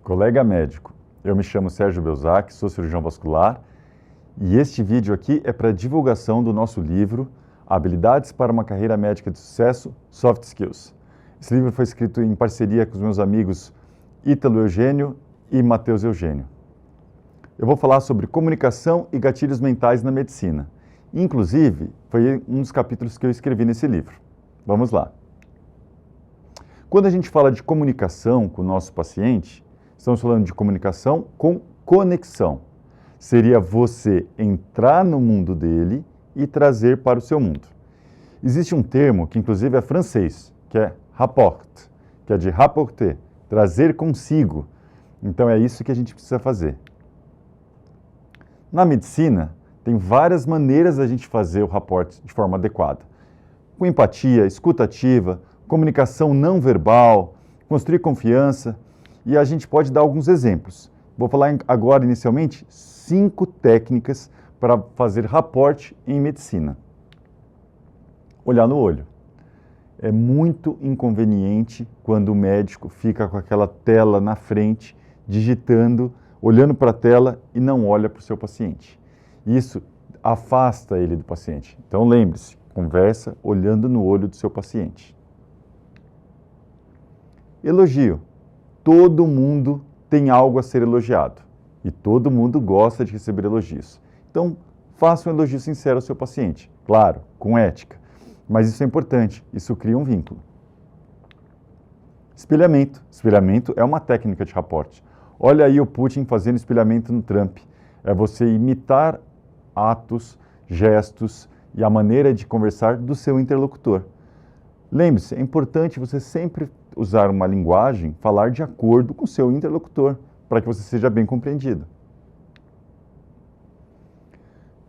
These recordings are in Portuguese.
Colega médico, eu me chamo Sérgio Belzac, sou cirurgião vascular e este vídeo aqui é para divulgação do nosso livro Habilidades para uma Carreira Médica de Sucesso, Soft Skills. Esse livro foi escrito em parceria com os meus amigos Ítalo Eugênio e Matheus Eugênio. Eu vou falar sobre comunicação e gatilhos mentais na medicina. Inclusive, foi um dos capítulos que eu escrevi nesse livro. Vamos lá. Quando a gente fala de comunicação com o nosso paciente, estamos falando de comunicação com conexão. Seria você entrar no mundo dele e trazer para o seu mundo. Existe um termo que inclusive é francês, que é rapport, que é de rapporter, trazer consigo. Então é isso que a gente precisa fazer. Na medicina, tem várias maneiras da gente fazer o rapport de forma adequada. Com empatia, escuta ativa, comunicação não verbal, construir confiança, e a gente pode dar alguns exemplos. Vou falar agora, inicialmente, 5 técnicas para fazer rapport em medicina. Olhar no olho. É muito inconveniente quando o médico fica com aquela tela na frente, digitando, olhando para a tela e não olha para o seu paciente. Isso afasta ele do paciente. Então lembre-se, conversa olhando no olho do seu paciente. Elogio. Todo mundo tem algo a ser elogiado e todo mundo gosta de receber elogios. Então, faça um elogio sincero ao seu paciente, claro, com ética, mas isso é importante, isso cria um vínculo. Espelhamento. Espelhamento é uma técnica de rapport. Olha aí o Putin fazendo espelhamento no Trump. É você imitar atos, gestos e a maneira de conversar do seu interlocutor. Lembre-se, é importante você sempre usar uma linguagem, falar de acordo com o seu interlocutor, para que você seja bem compreendido.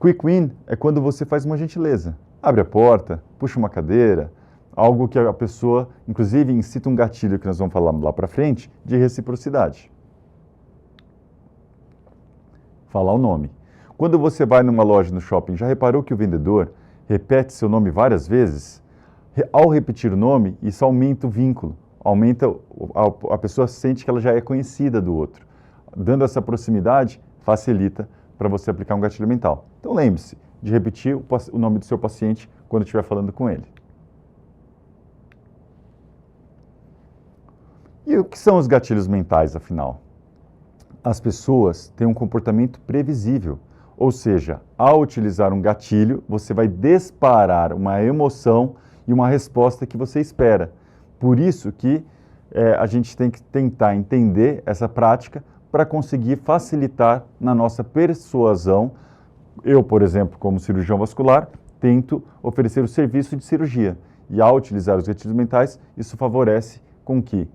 Quick win é quando você faz uma gentileza. Abre a porta, puxa uma cadeira, algo que a pessoa, inclusive, incita um gatilho que nós vamos falar lá para frente, de reciprocidade. Falar o nome. Quando você vai numa loja no shopping, já reparou que o vendedor repete seu nome várias vezes? Ao repetir o nome, isso aumenta o vínculo, a pessoa sente que ela já é conhecida do outro. Dando essa proximidade, facilita para você aplicar um gatilho mental. Então lembre-se de repetir o nome do seu paciente quando estiver falando com ele. E o que são os gatilhos mentais, afinal? As pessoas têm um comportamento previsível, ou seja, ao utilizar um gatilho, você vai disparar uma emoção e uma resposta que você espera. Por isso que a gente tem que tentar entender essa prática para conseguir facilitar na nossa persuasão. Eu, por exemplo, como cirurgião vascular, tento oferecer o serviço de cirurgia. E ao utilizar os gatilhos mentais, isso favorece com que,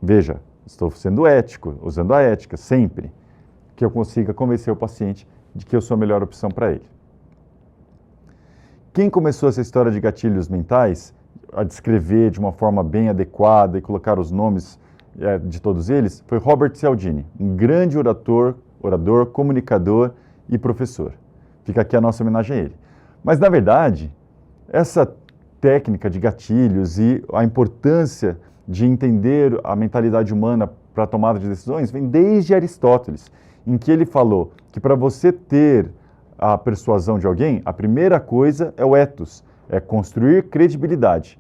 veja, estou sendo ético, usando a ética sempre, que eu consiga convencer o paciente de que eu sou a melhor opção para ele. Quem começou essa história de gatilhos mentais, a descrever de uma forma bem adequada e colocar os nomes de todos eles, foi Robert Cialdini, um grande orador, comunicador e professor. Fica aqui a nossa homenagem a ele. Mas, na verdade, essa técnica de gatilhos e a importância de entender a mentalidade humana para a tomada de decisões vem desde Aristóteles, em que ele falou que para você ter a persuasão de alguém, a primeira coisa é o ethos, é construir credibilidade.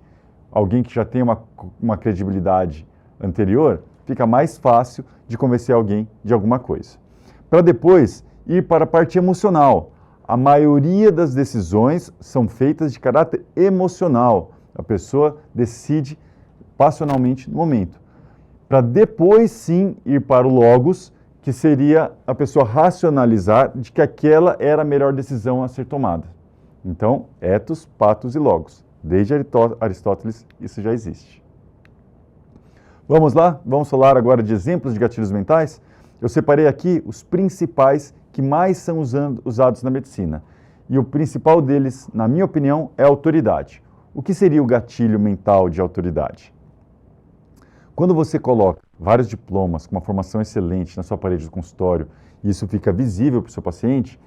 Alguém que já tem uma credibilidade anterior, fica mais fácil de convencer alguém de alguma coisa. Para depois ir para a parte emocional. A maioria das decisões são feitas de caráter emocional. A pessoa decide passionalmente no momento. Para depois sim ir para o logos, que seria a pessoa racionalizar de que aquela era a melhor decisão a ser tomada. Então, ethos, pathos e logos. Desde Aristóteles, isso já existe. Vamos lá? Vamos falar agora de exemplos de gatilhos mentais? Eu separei aqui os principais que mais são usados na medicina. E o principal deles, na minha opinião, é a autoridade. O que seria o gatilho mental de autoridade? Quando você coloca vários diplomas com uma formação excelente na sua parede do consultório e isso fica visível para o seu paciente,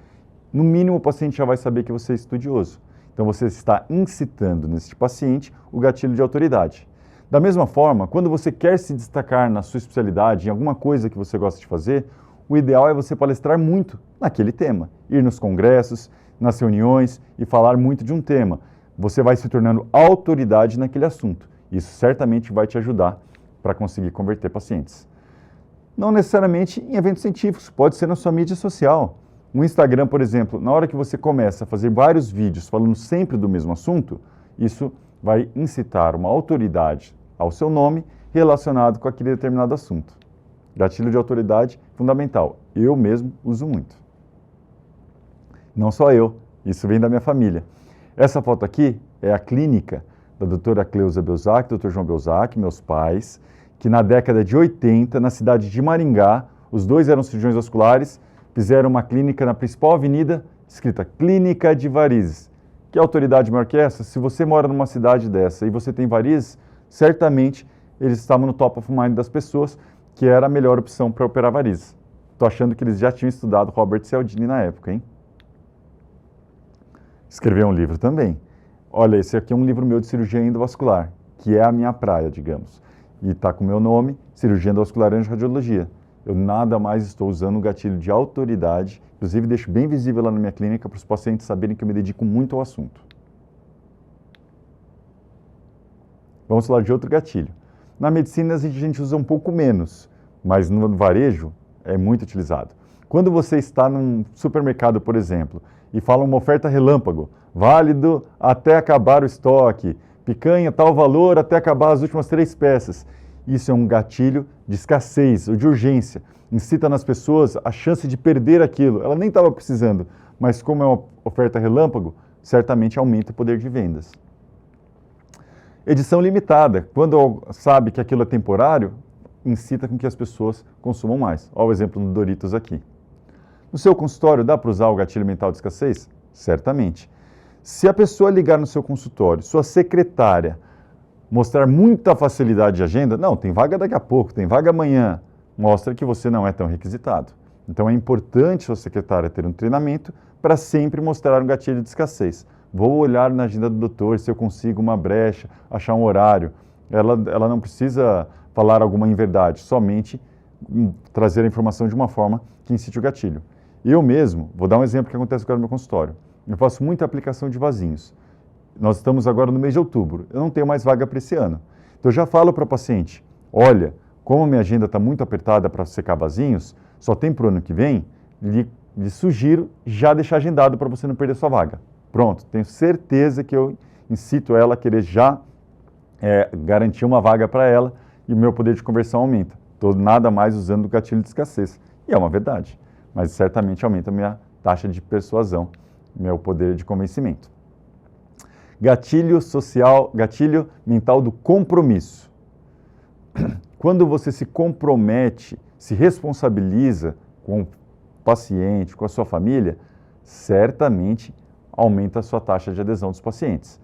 no mínimo o paciente já vai saber que você é estudioso. Então você está incitando nesse paciente o gatilho de autoridade. Da mesma forma, quando você quer se destacar na sua especialidade, em alguma coisa que você gosta de fazer, o ideal é você palestrar muito naquele tema, ir nos congressos, nas reuniões e falar muito de um tema. Você vai se tornando autoridade naquele assunto. Isso certamente vai te ajudar para conseguir converter pacientes. Não necessariamente em eventos científicos, pode ser na sua mídia social. No Instagram, por exemplo, na hora que você começa a fazer vários vídeos falando sempre do mesmo assunto, isso vai incitar uma autoridade ao seu nome relacionado com aquele determinado assunto. Gatilho de autoridade fundamental. Eu mesmo uso muito. Não só eu, isso vem da minha família. Essa foto aqui é a clínica da doutora Cleusa Belzac, doutor João Belzac, meus pais, que na década de 80, na cidade de Maringá, os dois eram cirurgiões vasculares, fizeram uma clínica na principal avenida, escrita Clínica de Varizes. Que autoridade maior que essa? Se você mora numa cidade dessa e você tem varizes, certamente eles estavam no top of mind das pessoas, que era a melhor opção para operar varizes. Estou achando que eles já tinham estudado Robert Cialdini na época, hein? Escreveu um livro também. Olha, esse aqui é um livro meu de cirurgia endovascular, que é a minha praia, digamos. E está com o meu nome, Cirurgia Endovascular e Radiologia. Eu nada mais estou usando um gatilho de autoridade, inclusive deixo bem visível lá na minha clínica para os pacientes saberem que eu me dedico muito ao assunto. Vamos falar de outro gatilho. Na medicina a gente usa um pouco menos, mas no varejo é muito utilizado. Quando você está num supermercado, por exemplo, e fala uma oferta relâmpago, válido até acabar o estoque, picanha tal valor até acabar as últimas 3 peças. Isso é um gatilho de escassez ou de urgência. Incita nas pessoas a chance de perder aquilo. Ela nem estava precisando, mas como é uma oferta relâmpago, certamente aumenta o poder de vendas. Edição limitada. Quando sabe que aquilo é temporário, incita com que as pessoas consumam mais. Olha o exemplo do Doritos aqui. No seu consultório, dá para usar o gatilho mental de escassez? Certamente. Se a pessoa ligar no seu consultório, sua secretária, mostrar muita facilidade de agenda, não, tem vaga daqui a pouco, tem vaga amanhã, mostra que você não é tão requisitado. Então é importante sua secretária ter um treinamento para sempre mostrar um gatilho de escassez. Vou olhar na agenda do doutor se eu consigo uma brecha, achar um horário. Ela não precisa falar alguma inverdade, somente trazer a informação de uma forma que incite o gatilho. Eu mesmo, vou dar um exemplo que acontece agora no meu consultório. Eu faço muita aplicação de vasinhos. Nós estamos agora no mês de outubro. Eu não tenho mais vaga para esse ano. Então eu já falo para o paciente, olha, como minha agenda está muito apertada para secar vasinhos, só tem para o ano que vem, lhe sugiro já deixar agendado para você não perder sua vaga. Pronto, tenho certeza que eu incito ela a querer já garantir uma vaga para ela e o meu poder de conversão aumenta. Estou nada mais usando o gatilho de escassez. E é uma verdade, mas certamente aumenta a minha taxa de persuasão, meu poder de convencimento. Gatilho social, gatilho mental do compromisso. Quando você se compromete, se responsabiliza com o paciente, com a sua família, certamente aumenta a sua taxa de adesão dos pacientes.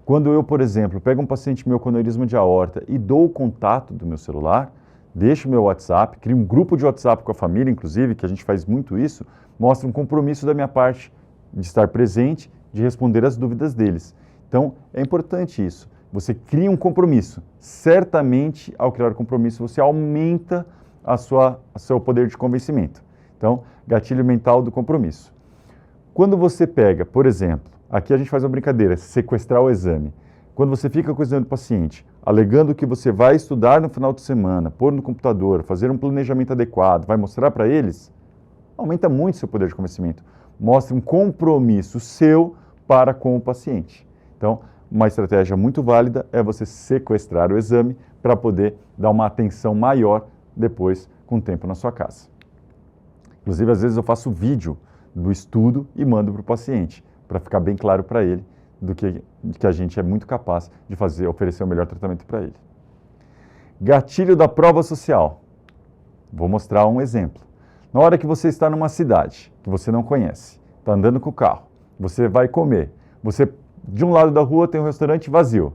Quando eu, por exemplo, pego um paciente meu com aneurisma de aorta e dou o contato do meu celular, deixo o meu WhatsApp, crio um grupo de WhatsApp com a família, inclusive, que a gente faz muito isso, mostra um compromisso da minha parte de estar presente, de responder as dúvidas deles. Então, é importante isso. Você cria um compromisso. Certamente, ao criar um compromisso, você aumenta o seu poder de convencimento. Então, gatilho mental do compromisso. Quando você pega, por exemplo, aqui a gente faz uma brincadeira, sequestrar o exame. Quando você fica com o exame do paciente, alegando que você vai estudar no final de semana, pôr no computador, fazer um planejamento adequado, vai mostrar para eles, aumenta muito seu poder de convencimento. Mostra um compromisso seu para com o paciente. Então, uma estratégia muito válida é você sequestrar o exame para poder dar uma atenção maior depois com o tempo na sua casa. Inclusive, às vezes eu faço vídeo do estudo e mando para o paciente, para ficar bem claro para ele de que a gente é muito capaz de oferecer o melhor tratamento para ele. Gatilho da prova social. Vou mostrar um exemplo. Na hora que você está numa cidade que você não conhece, está andando com o carro, você vai comer, de um lado da rua tem um restaurante vazio,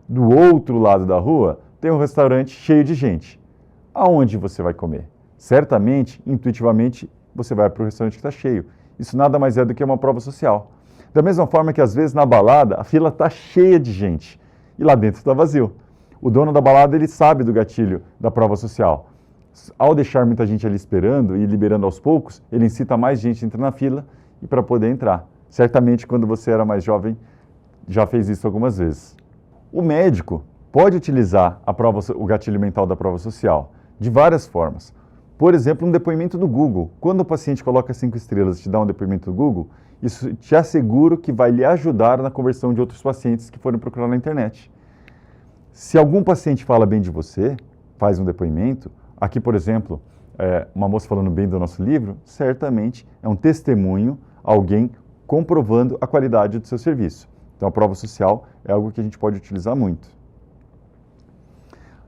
do outro lado da rua tem um restaurante cheio de gente. Aonde você vai comer? Certamente, intuitivamente, você vai para o restaurante que está cheio. Isso nada mais é do que uma prova social. Da mesma forma que às vezes na balada a fila está cheia de gente e lá dentro está vazio. O dono da balada, ele sabe do gatilho da prova social. Ao deixar muita gente ali esperando e liberando aos poucos, ele incita mais gente a entrar na fila e para poder entrar. Certamente, quando você era mais jovem, já fez isso algumas vezes. O médico pode utilizar o gatilho mental da prova social de várias formas. Por exemplo, um depoimento do Google. Quando o paciente coloca 5 estrelas e te dá um depoimento do Google, isso te asseguro que vai lhe ajudar na conversão de outros pacientes que forem procurar na internet. Se algum paciente fala bem de você, faz um depoimento, aqui, por exemplo, uma moça falando bem do nosso livro, certamente é um testemunho, alguém comprovando a qualidade do seu serviço. Então, a prova social é algo que a gente pode utilizar muito.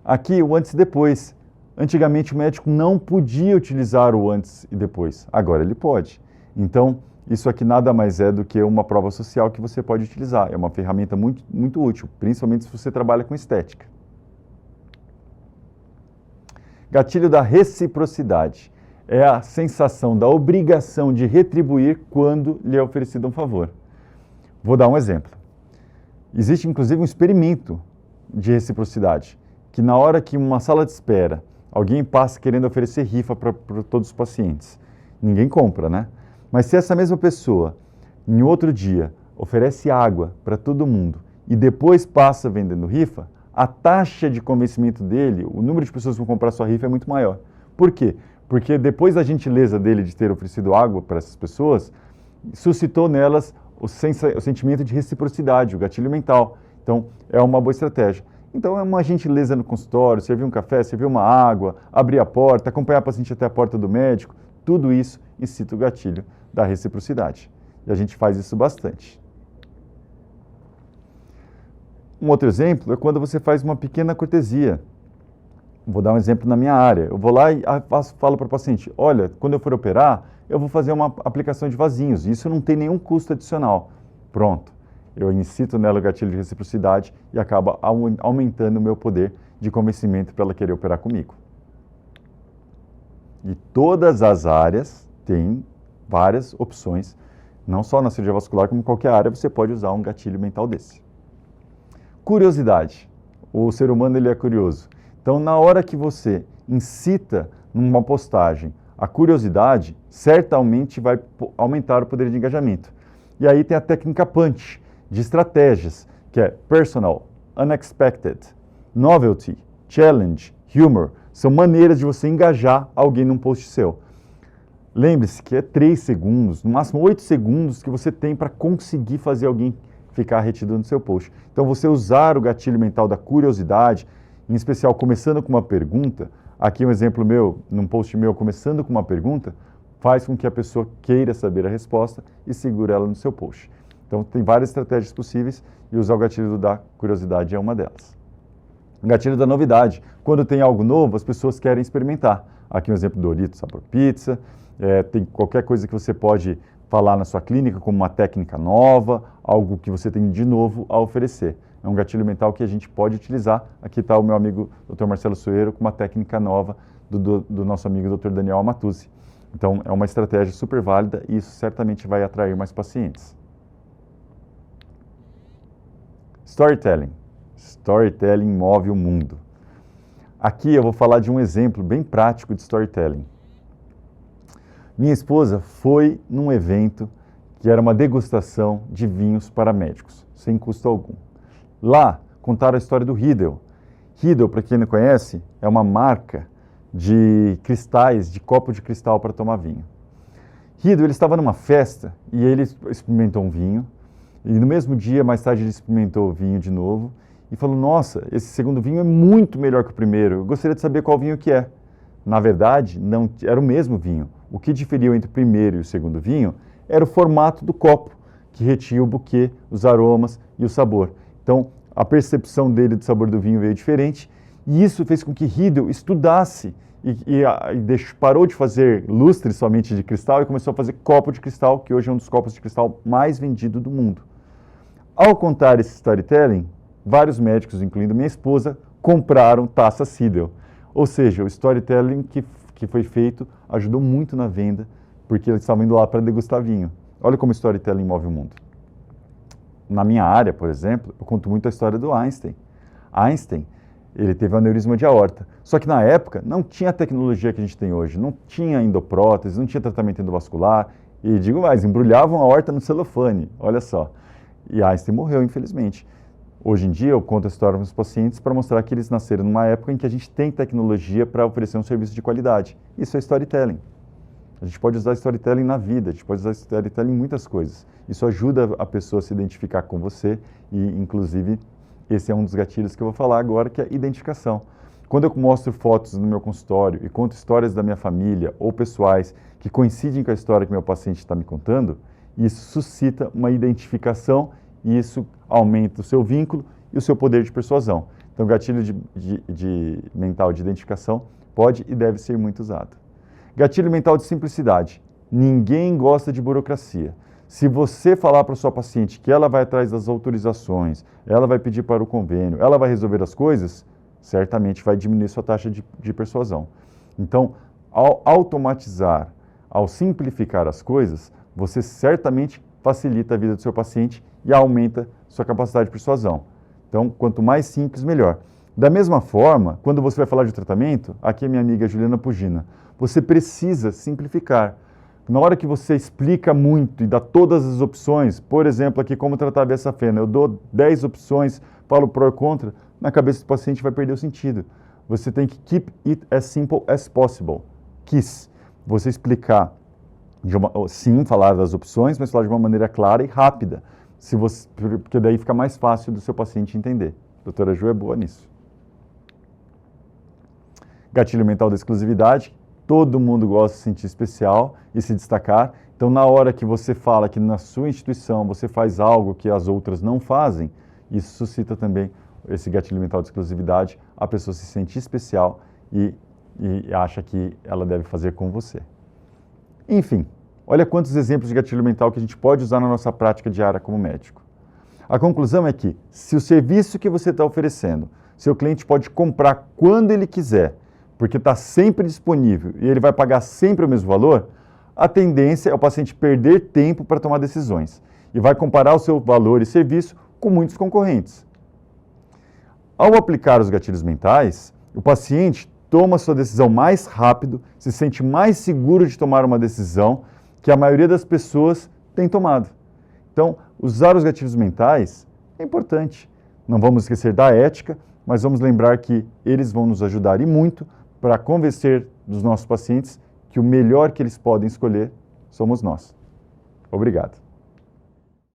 Aqui, o antes e depois. Antigamente, o médico não podia utilizar o antes e depois. Agora, ele pode. Então, isso aqui nada mais é do que uma prova social que você pode utilizar. É uma ferramenta muito, muito útil, principalmente se você trabalha com estética. Gatilho da reciprocidade. É a sensação da obrigação de retribuir quando lhe é oferecido um favor. Vou dar um exemplo. Existe, inclusive, um experimento de reciprocidade, que na hora que uma sala de espera, alguém passa querendo oferecer rifa para todos os pacientes. Ninguém compra, né? Mas se essa mesma pessoa, em outro dia, oferece água para todo mundo e depois passa vendendo rifa, a taxa de convencimento dele, o número de pessoas que vão comprar sua rifa é muito maior. Por quê? Porque depois da gentileza dele de ter oferecido água para essas pessoas, suscitou nelas o sentimento de reciprocidade, o gatilho mental. Então, é uma boa estratégia. Então, é uma gentileza no consultório, servir um café, servir uma água, abrir a porta, acompanhar a paciente até a porta do médico, tudo isso incita o gatilho da reciprocidade. E a gente faz isso bastante. Um outro exemplo é quando você faz uma pequena cortesia. Vou dar um exemplo na minha área. Eu vou lá e falo para o paciente, olha, quando eu for operar, eu vou fazer uma aplicação de vasinhos. Isso não tem nenhum custo adicional. Pronto. Eu incito nela o gatilho de reciprocidade e acaba aumentando o meu poder de convencimento para ela querer operar comigo. E todas as áreas têm várias opções, não só na cirurgia vascular, como em qualquer área você pode usar um gatilho mental desse. Curiosidade. O ser humano ele é curioso. Então, na hora que você incita numa postagem a curiosidade, certamente vai aumentar o poder de engajamento. E aí tem a técnica punch, de estratégias, que é personal, unexpected, novelty, challenge, humor. São maneiras de você engajar alguém num post seu. Lembre-se que é 3 segundos, no máximo 8 segundos que você tem para conseguir fazer alguém ficar retido no seu post. Então, você usar o gatilho mental da curiosidade, em especial começando com uma pergunta, aqui um exemplo meu, num post meu começando com uma pergunta, faz com que a pessoa queira saber a resposta e segure ela no seu post. Então, tem várias estratégias possíveis e usar o gatilho da curiosidade é uma delas. O gatilho da novidade. Quando tem algo novo, as pessoas querem experimentar. Aqui um exemplo do Doritos sabor pizza. Tem qualquer coisa que você pode falar na sua clínica como uma técnica nova, algo que você tem de novo a oferecer. É um gatilho mental que a gente pode utilizar. Aqui está o meu amigo Dr. Marcelo Soeiro com uma técnica nova do nosso amigo Dr. Daniel Amatuzzi. Então, é uma estratégia super válida e isso certamente vai atrair mais pacientes. Storytelling. Storytelling move o mundo. Aqui eu vou falar de um exemplo bem prático de storytelling. Minha esposa foi num evento que era uma degustação de vinhos para médicos, sem custo algum. Lá, contaram a história do Riedel. Riedel, para quem não conhece, é uma marca de cristais, de copo de cristal para tomar vinho. Riedel, ele estava numa festa e ele experimentou um vinho. E no mesmo dia, mais tarde, ele experimentou o vinho de novo e falou, nossa, esse segundo vinho é muito melhor que o primeiro, eu gostaria de saber qual vinho que é. Na verdade, não era o mesmo vinho. O que diferia entre o primeiro e o segundo vinho era o formato do copo, que retinha o buquê, os aromas e o sabor. Então, a percepção dele do sabor do vinho veio diferente e isso fez com que Riedel estudasse e parou de fazer lustre somente de cristal e começou a fazer copo de cristal, que hoje é um dos copos de cristal mais vendido do mundo. Ao contar esse storytelling, vários médicos, incluindo minha esposa, compraram taças Riedel. Ou seja, o storytelling que foi feito ajudou muito na venda, porque eles estavam indo lá para degustar vinho. Olha como o storytelling move o mundo. Na minha área, por exemplo, eu conto muito a história do Einstein. Einstein Ele teve um aneurisma de aorta. Só que na época não tinha a tecnologia que a gente tem hoje, não tinha endoprótese, não tinha tratamento endovascular, e digo mais, embrulhavam a aorta no celofane, olha só. E Einstein morreu, infelizmente. Hoje em dia eu conto a história dos pacientes para mostrar que eles nasceram numa época em que a gente tem tecnologia para oferecer um serviço de qualidade. Isso é storytelling. A gente pode usar storytelling na vida, a gente pode usar storytelling em muitas coisas. Isso ajuda a pessoa a se identificar com você e, inclusive, esse é um dos gatilhos que eu vou falar agora, que é a identificação. Quando eu mostro fotos no meu consultório e conto histórias da minha família ou pessoais que coincidem com a história que meu paciente está me contando, isso suscita uma identificação e isso aumenta o seu vínculo e o seu poder de persuasão. Então, o gatilho mental de identificação pode e deve ser muito usado. Gatilho mental de simplicidade. Ninguém gosta de burocracia. Se você falar para a sua paciente que ela vai atrás das autorizações, ela vai pedir para o convênio, ela vai resolver as coisas, certamente vai diminuir sua taxa de persuasão. Então, ao automatizar, ao simplificar as coisas, você certamente facilita a vida do seu paciente e aumenta sua capacidade de persuasão. Então, quanto mais simples, melhor. Da mesma forma, quando você vai falar de tratamento, aqui é minha amiga Juliana Pugina, você precisa simplificar. Na hora que você explica muito e dá todas as opções, por exemplo, aqui como tratar a veia safena, eu dou 10 opções, falo pró e contra, na cabeça do paciente vai perder o sentido. Você tem que keep it as simple as possible. KISS. Você explicar, sim, falar das opções, mas falar de uma maneira clara e rápida, porque daí fica mais fácil do seu paciente entender. A doutora Ju é boa nisso. Gatilho mental da exclusividade. Todo mundo gosta de se sentir especial e se destacar. Então, na hora que você fala que na sua instituição você faz algo que as outras não fazem, isso suscita também esse gatilho mental de exclusividade. A pessoa se sente especial e acha que ela deve fazer com você. Enfim, olha quantos exemplos de gatilho mental que a gente pode usar na nossa prática diária como médico. A conclusão é que, se o serviço que você está oferecendo, seu cliente pode comprar quando ele quiser, porque está sempre disponível e ele vai pagar sempre o mesmo valor, a tendência é o paciente perder tempo para tomar decisões e vai comparar o seu valor e serviço com muitos concorrentes. Ao aplicar os gatilhos mentais, o paciente toma sua decisão mais rápido, se sente mais seguro de tomar uma decisão que a maioria das pessoas tem tomado. Então, usar os gatilhos mentais é importante. Não vamos esquecer da ética, mas vamos lembrar que eles vão nos ajudar e muito para convencer dos nossos pacientes que o melhor que eles podem escolher somos nós. Obrigado.